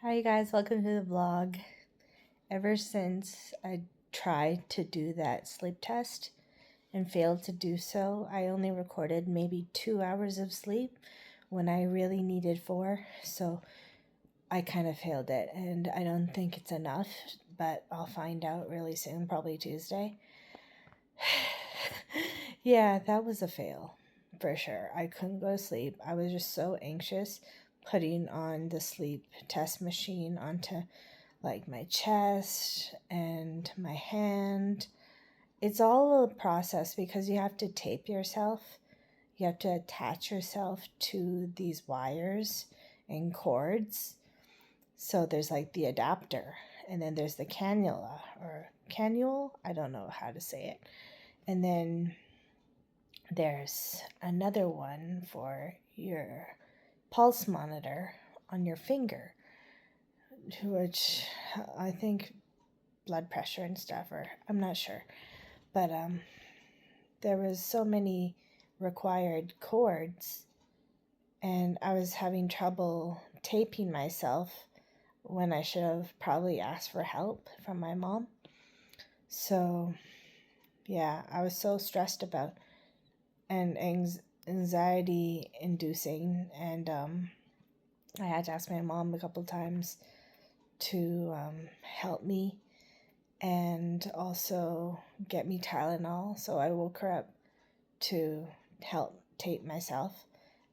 Hi, you guys, welcome to the vlog. Ever since I tried to do that sleep test and failed to do so, I only recorded maybe 2 hours of sleep when I really needed 4. So I kind of failed it, and I don't think it's enough, but I'll find out really soon, probably Tuesday. Yeah, that was a fail for sure. I couldn't go to sleep. I was just so anxious putting on the sleep test machine onto like my chest and my hand. It's all a process because you have to tape yourself. You have to attach yourself to these wires and cords. So there's like the adapter, and then there's the cannula or cannule. I don't know how to say it. And then there's another one for your pulse monitor on your finger, which I think blood pressure and stuff, or I'm not sure. But there was so many required cords, and I was having trouble taping myself when I should have probably asked for help from my mom. So yeah, I was so stressed about and anxiety inducing, and I had to ask my mom a couple times to help me and also get me Tylenol. So I woke her up to help tape myself.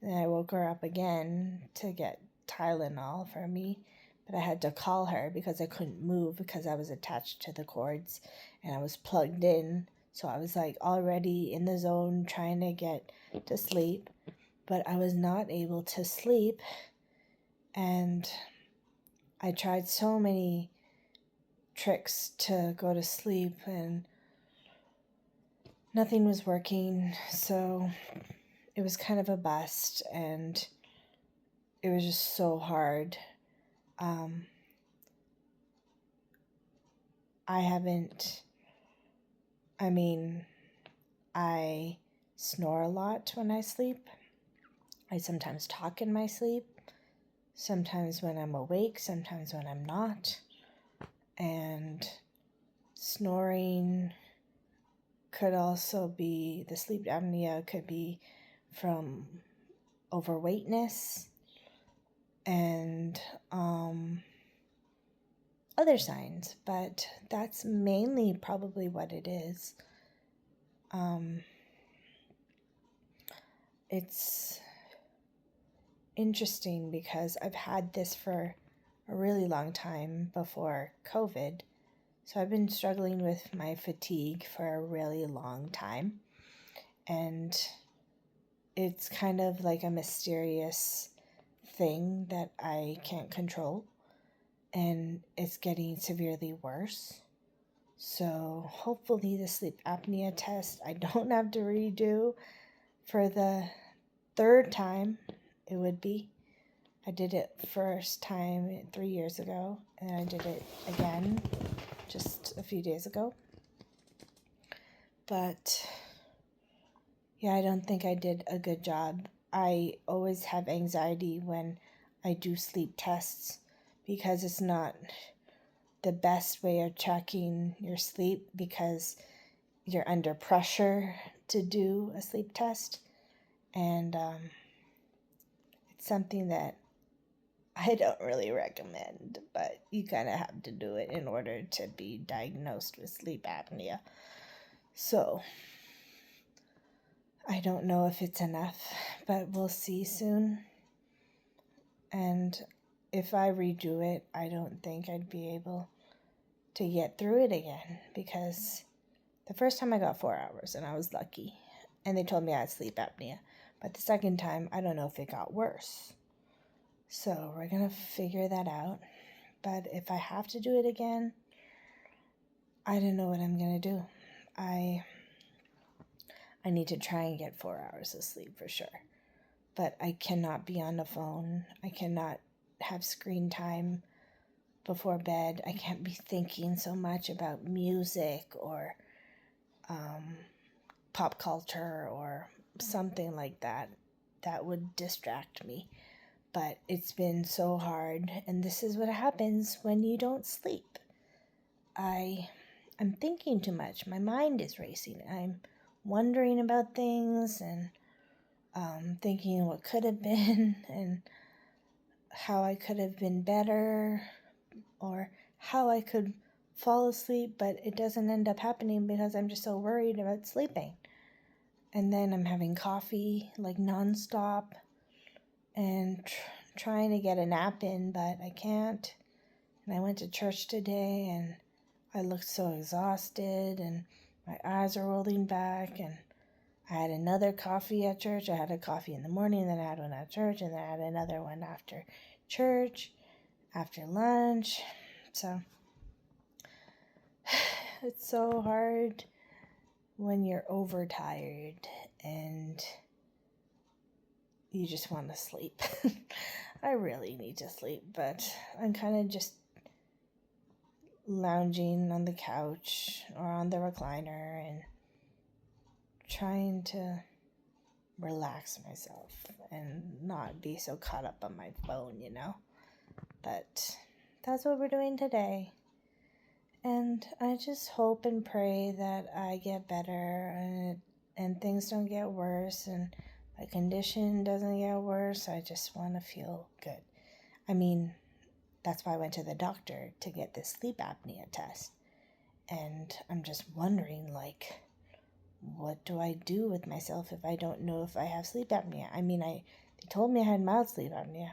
And then I woke her up again to get Tylenol for me. But I had to call her because I couldn't move because I was attached to the cords and I was plugged in. So I was like already in the zone trying to get to sleep, but I was not able to sleep. And I tried so many tricks to go to sleep and nothing was working. So it was kind of a bust, and it was just so hard. I snore a lot when I sleep. I sometimes talk in my sleep, sometimes when I'm awake, sometimes when I'm not. And snoring could also be, the sleep apnea could be from overweightness and other signs, but that's mainly probably what it is. It's interesting because I've had this for a really long time before COVID. So I've been struggling with my fatigue for a really long time. And it's kind of like a mysterious thing that I can't control. And it's getting severely worse. So hopefully the sleep apnea test I don't have to redo for the 3rd time. It would be. I did it first time 3 years ago, and I did it again just a few days ago. But yeah, I don't think I did a good job. I always have anxiety when I do sleep tests because it's not the best way of checking your sleep because you're under pressure to do a sleep test. And it's something that I don't really recommend, but you kind of have to do it in order to be diagnosed with sleep apnea. So I don't know if it's enough, but we'll see soon. And if I redo it, I don't think I'd be able to get through it again because the first time I got 4 hours and I was lucky, and they told me I had sleep apnea. But the second time, I don't know if it got worse. So we're going to figure that out. But if I have to do it again, I don't know what I'm going to do. I need to try and get 4 hours of sleep for sure. But I cannot be on the phone. I cannot have screen time before bed. I can't be thinking so much about music or pop culture or something like that. That would distract me. but it's been so hard, and this is what happens when you don't sleep. I'm thinking too much. My mind is racing. I'm wondering about things and thinking what could have been and how I could have been better or how I could fall asleep, but it doesn't end up happening because I'm just so worried about sleeping. And then I'm having coffee like nonstop and trying to get a nap in, but I can't. And I went to church today and I looked so exhausted and my eyes are rolling back, and I had another coffee at church. I had a coffee in the morning, then I had one at church, and then I had another one after church, after lunch. So it's so hard when you're overtired and you just want to sleep. I really need to sleep, but I'm kind of just lounging on the couch or on the recliner and trying to relax myself and not be so caught up on my phone, But that's what we're doing today. And I just hope and pray that I get better and things don't get worse and my condition doesn't get worse. I just want to feel good. I mean, that's why I went to the doctor to get this sleep apnea test. And I'm just wondering, what do I do with myself if I don't know if I have sleep apnea? I mean, they told me I had mild sleep apnea,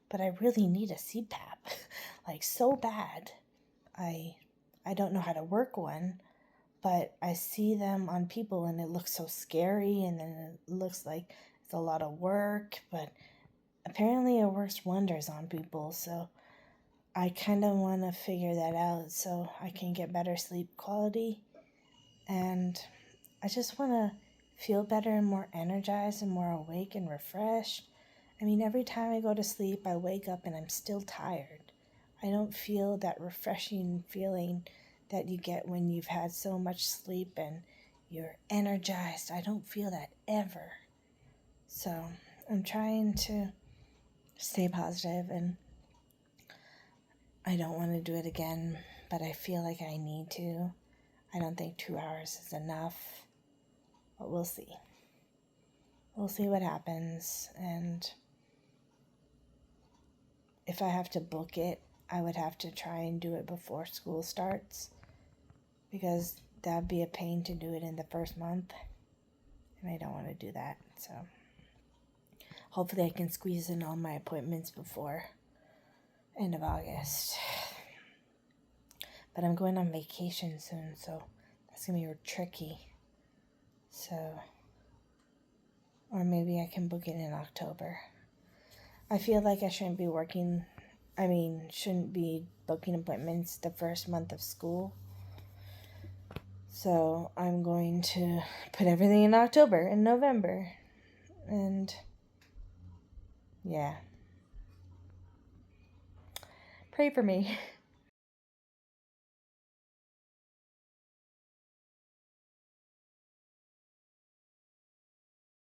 but I really need a CPAP, so bad. I don't know how to work one, but I see them on people and it looks so scary, and then it looks like it's a lot of work, but apparently it works wonders on people, so I kind of want to figure that out so I can get better sleep quality, and I just want to feel better and more energized and more awake and refreshed. I mean, every time I go to sleep, I wake up and I'm still tired. I don't feel that refreshing feeling that you get when you've had so much sleep and you're energized. I don't feel that ever. So I'm trying to stay positive, and I don't want to do it again, but I feel like I need to. I don't think 2 hours is enough, but we'll see. We'll see what happens, and if I have to book it, I would have to try and do it before school starts, because that'd be a pain to do it in the first month, and I don't want to do that. So hopefully I can squeeze in all my appointments before end of August. But I'm going on vacation soon, so that's going to be tricky. So, or maybe I can book it in October. I feel like I shouldn't be booking appointments the first month of school. So I'm going to put everything in October and November. And yeah. Pray for me.